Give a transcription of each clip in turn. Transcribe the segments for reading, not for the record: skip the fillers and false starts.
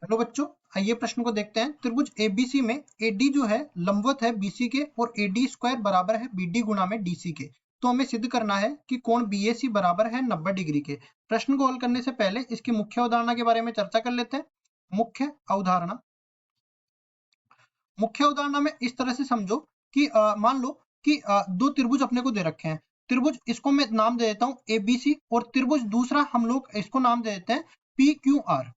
Hello बच्चों, आइए प्रश्न को देखते हैं। त्रिभुज एबीसी में एडी जो है लंबवत है बीसी के और एडी स्क्वायर बराबर है बीडी गुणा में डीसी के। तो हमें सिद्ध करना है कि कोण बीएसी बराबर है 90 डिग्री के। प्रश्न को हल करने से पहले इसकी मुख्य अवधारणा के बारे में चर्चा कर लेते हैं। मुख्य अवधारणा मुख्य अवधारणा में इस तरह से समझो कि मान लो कि दो त्रिभुज अपने को दे रखे हैं। त्रिभुज इसको मैं नाम दे देता हूँ एबीसी और त्रिभुज दूसरा हम लोग इसको नाम दे देते हैं पी क्यू आर।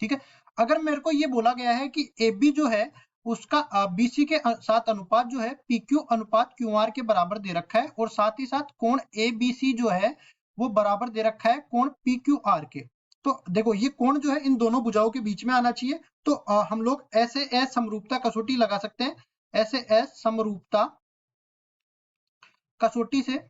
ठीक है। अगर मेरे को ये बोला गया है कि ए बी जो है उसका बीसी के साथ अनुपात जो है पी क्यू अनुपात क्यू आर के बराबर दे रखा है और साथ ही साथ कोण ए बी सी जो है वो बराबर दे रखा है कोण पी क्यू आर के। तो देखो ये कोण जो है इन दोनों भुजाओं के बीच में आना चाहिए। तो हम लोग ऐसे एस समरूपता कसौटी लगा सकते हैं। ऐसे एस समरूपता कसौटी से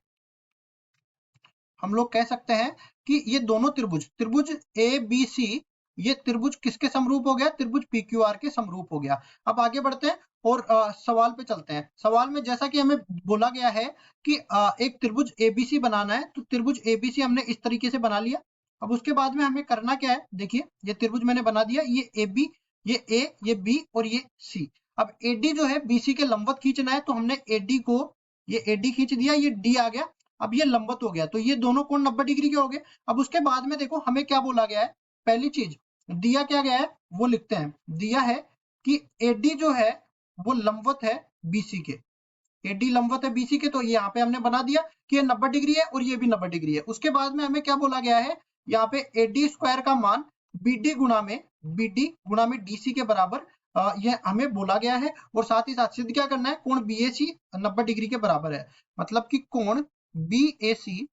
हम लोग कह सकते हैं कि ये दोनों त्रिभुज त्रिभुज ए बी सी ये त्रिभुज किसके समरूप हो गया? त्रिभुज पी क्यू आर के समरूप हो गया। अब आगे बढ़ते हैं और सवाल पे चलते हैं। सवाल में जैसा कि हमें बोला गया है कि एक त्रिभुज एबीसी बनाना है, तो त्रिभुज एबीसी हमने इस तरीके से बना लिया। अब उसके बाद में हमें करना क्या है? देखिए ये त्रिभुज मैंने बना दिया, ये ए बी, ये ए, ये बी और ये सी। अब एडी जो है बीसी के लंबवत खींचना है, तो हमने एडी को ये एडी खींच दिया, ये डी आ गया। अब ये लंबवत हो गया, तो ये दोनों कोण 90 डिग्री के हो गए। अब उसके बाद में देखो हमें क्या बोला गया है। पहली चीज दिया क्या गया है वो लिखते हैं। दिया है कि एडी जो है वो लंबवत है बीसी के। एडी लंबवत है बीसी के, तो यहाँ पे हमने बना दिया कि ये 90 डिग्री है और ये भी 90 डिग्री है। उसके बाद में हमें क्या बोला गया है, यहाँ पे एडी स्क्वायर का मान बीडी गुणा में डीसी के बराबर ये हमें बोला गया है। और साथ ही साथ सिद्ध क्या करना है, कोण बीएसी 90 डिग्री के बराबर है। मतलब कि कोण बीएसी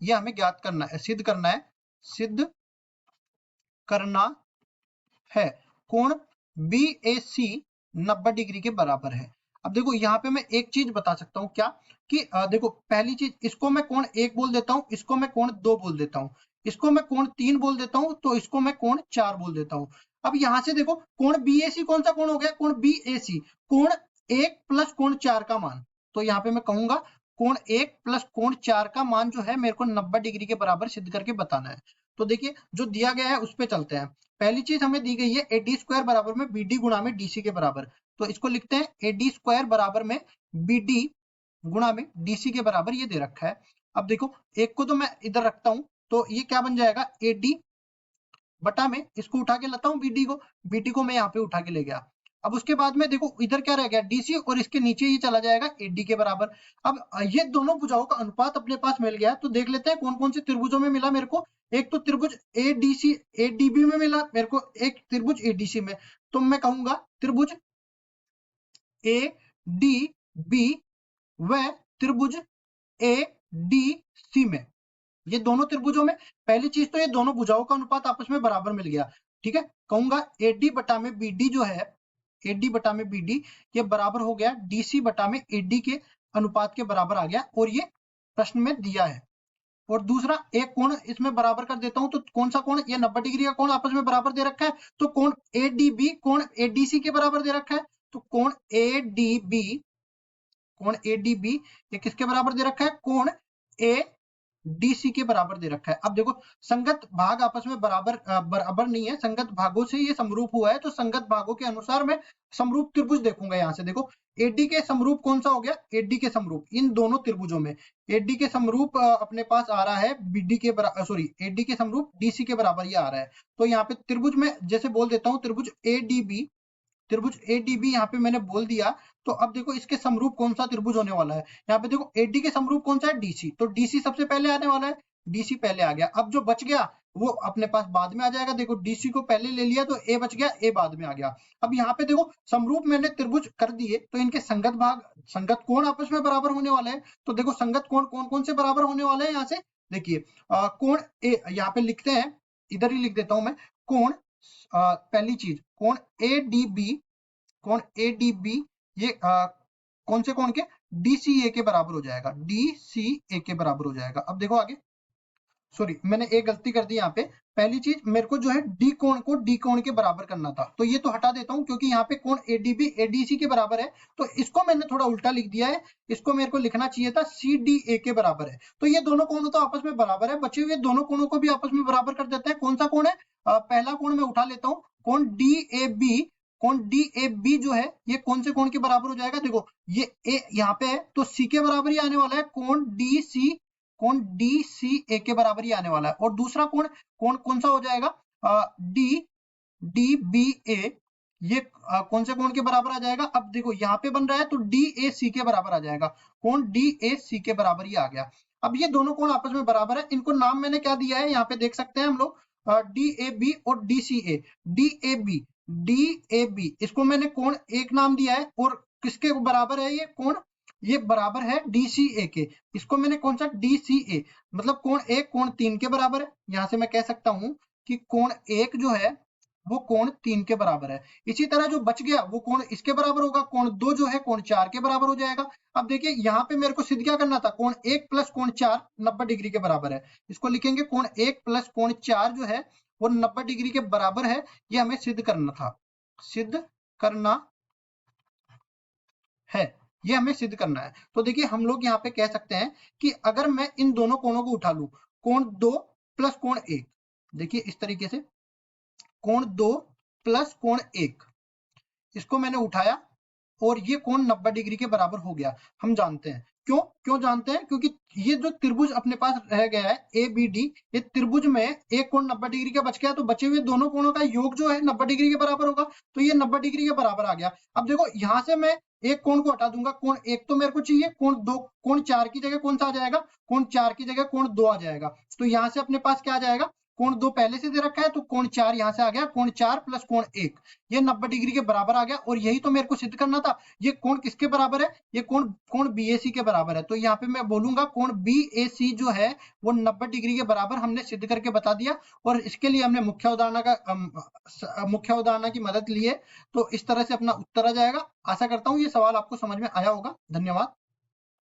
ये हमें ज्ञात करना है, सिद्ध करना है, सिद्ध करना है कोण BAC 90 डिग्री के बराबर है। अब देखो यहाँ पे मैं एक चीज बता सकता हूँ क्या कि देखो पहली चीज इसको मैं कोण 1 बोल देता हूँ, इसको मैं कोण 2 बोल देता हूँ, इसको मैं कोण 3 बोल देता हूँ, तो इसको मैं कोण 4 बोल देता हूँ। अब यहाँ से देखो कोण BAC कौन सा कोण हो गया? कोण BAC कोण 1 प्लस कोण 4 का मान। तो यहाँ पे मैं कहूंगा कोण 1 प्लस कोण 4 का मान जो है मेरे को 90 डिग्री के बराबर सिद्ध करके बताना है। तो देखिए जो दिया गया है उस पर चलते हैं। पहली चीज हमें दी गई है एडी स्क्वायर बराबर में बीडी गुणा में डीसी के बराबर। तो इसको लिखते हैं एडी स्क्वायर बराबर में बीडी गुणा में डीसी के बराबर, ये दे रखा है। अब देखो एक को तो मैं इधर रखता हूं, तो ये क्या बन जाएगा? एडी बटा में इसको उठा के लाता हूँ बीडी को मैं यहाँ पे उठा के ले गया। अब उसके बाद में देखो इधर क्या रह गया? डीसी, और इसके नीचे ये चला जाएगा एडी के बराबर। अब ये दोनों भुजाओं का अनुपात अपने पास मिल गया, तो देख लेते हैं कौन कौन से त्रिभुजों में मिला मेरे को। एक तो त्रिभुज एडीसी एडीबी में मिला मेरे को, एक त्रिभुज एडीसी में। तो मैं कहूंगा त्रिभुज ए डी बी व त्रिभुज ए डी सी में, ये दोनों त्रिभुजों में पहली चीज तो ये दोनों भुजाओं का अनुपात आपस में बराबर मिल गया। ठीक है, कहूंगा एडी बटा में बीडी जो है, एडी बटा में बीडी ये बराबर हो गया डीसी बटा में एडी के अनुपात के बराबर आ गया, और ये प्रश्न में दिया है। और दूसरा एक कोण इसमें बराबर कर देता हूं, तो कौन सा कोण? ये 90 डिग्री का कोण आपस में बराबर दे रखा है, तो कोण एडीबी कोण एडीसी के बराबर दे रखा है। तो कोण एडीबी ये किसके बराबर दे रखा है? कोण ए डीसी के बराबर दे रखा है। अब देखो संगत भाग आपस में बराबर नहीं है, संगत भागों से ये समरूप हुआ है, तो संगत भागों के अनुसार मैं समरूप त्रिभुज देखूंगा। यहाँ से देखो एडी के समरूप कौन सा हो गया? एडी के समरूप इन दोनों त्रिभुजों में एडी के समरूप अपने पास आ रहा है बीडी के बराबर, सॉरी एडी के समरूप डीसी के बराबर ये आ रहा है। तो यहाँ पे त्रिभुज में जैसे बोल देता हूँ त्रिभुज एडीबी यहाँ पे मैंने बोल दिया। तो अब देखो इसके समरूप कौन सा त्रिभुज होने वाला है? यहाँ पे देखो एडी के समरूप कौन सा है? डीसी। तो डीसी सबसे पहले आने वाला है, डीसी पहले आ गया। अब जो बच गया वो अपने पास बाद में आ जाएगा। देखो डीसी को पहले ले लिया तो ए बच गया, ए बाद में आ गया। अब यहाँ पे देखो समरूप मैंने त्रिभुज कर दिए, तो इनके संगत कोण आपस में बराबर होने वाले हैं। तो देखो संगत कोण कौन कौन से बराबर होने वाले हैं? यहाँ से देखिए कोण ए यहाँ पे लिखते हैं, इधर ही लिख देता हूं मैं। कोण पहली चीज कोण एडीबी ये कौन से कोण के? डीसीए के बराबर हो जाएगा, डीसीए के बराबर हो जाएगा। अब देखो आगे, सॉरी मैंने एक गलती कर दी यहाँ पे, पहली चीज मेरे को जो है डी कोण को डी कोण के बराबर करना था, तो ये तो हटा देता हूं क्योंकि यहाँ पे कोण एडीबी एडीसी के बराबर है, तो इसको मैंने थोड़ा उल्टा लिख दिया है। इसको मेरे को लिखना चाहिए था सीडीए के बराबर है। तो ये दोनों कोण तो आपस में बराबर है, बचे हुए दोनों कोणों को भी आपस में बराबर कर देते हैं। कौन सा कोण है? पहला कोण मैं उठा लेता हूँ, कोण डीएबी। कोण डीएबी जो है ये कौन से कोण के बराबर हो जाएगा? देखो ये ए यहाँ पे है तो सी के बराबर ही आने वाला है, कोण डीसी, कोण डीसीए के बराबर ही आने वाला है। और दूसरा कोण कोण कौन सा हो जाएगा? डी डीबीए, ये कौन से कोण के बराबर आ जाएगा? अब देखो यहाँ पे बन रहा है तो डीएसी के बराबर आ जाएगा, कोण डीएसी के बराबर ही आ गया। अब ये दोनों कोण आपस में बराबर है, इनको नाम मैंने क्या दिया है यहाँ पे देख सकते हैं हम लोग, डीएबी और डीसीए। डीएबी डीएबी इसको मैंने कोण एक नाम दिया है, और किसके बराबर है ये कोण? ये बराबर है डीसीए के। इसको मैंने कौन सा? डीसीए, मतलब कोण एक कोण 3 के बराबर है। यहां से मैं कह सकता हूं कि कोण एक जो है वो कोण 3 के बराबर है। इसी तरह जो बच गया वो कोण इसके बराबर होगा, कोण 2 जो है कोण 4 के बराबर हो जाएगा। अब देखिए यहाँ पे मेरे को सिद्ध क्या करना था? कोण 1 प्लस कोण 4 90 डिग्री के बराबर है। इसको लिखेंगे कोण 1 प्लस कोण 4 जो है वो 90 डिग्री के बराबर है। ये हमें सिद्ध करना था, सिद्ध करना है, ये हमें सिद्ध करना है। तो देखिए हम लोग यहाँ पे कह सकते हैं कि अगर मैं इन दोनों कोणों को उठा लूं, कोण 2 प्लस कोण 1, देखिए इस तरीके से कोण 2 प्लस कोण 1, इसको मैंने उठाया और ये कोण 90 डिग्री के बराबर हो गया। हम जानते हैं क्यों जानते हैं? क्योंकि ये जो त्रिभुज अपने पास रह गया है ए बी डी, ये त्रिभुज में एक कोण 90 डिग्री का बच गया, तो बचे हुए दोनों कोणों का योग जो है 90 डिग्री के बराबर होगा, तो ये 90 डिग्री के बराबर आ गया। अब देखो यहां से मैं एक कोण को हटा दूंगा, कोण एक तो मेरे को चाहिए, कोण 2, कोण 4 की जगह कौन सा आ जाएगा? कोण 4 की जगह कोण 2 आ जाएगा। तो यहां से अपने पास क्या आ जाएगा? कोण 2 पहले से दे रखा है तो कोण 4 यहां से आ गया, कोण 4 प्लस कोण 1, ये 90 डिग्री के बराबर आ गया। और यही तो मेरे को सिद्ध करना था। ये कोण किसके बराबर है? ये कोण बीएसी के बराबर है। तो यहाँ पे मैं बोलूंगा कोण बीएसी जो है वो 90 डिग्री के बराबर हमने सिद्ध करके बता दिया। और इसके लिए हमने मुख्य उदाहरण की मदद ली है। तो इस तरह से अपना उत्तर आ जाएगा। आशा करता हूँ ये सवाल आपको समझ में आया होगा। धन्यवाद।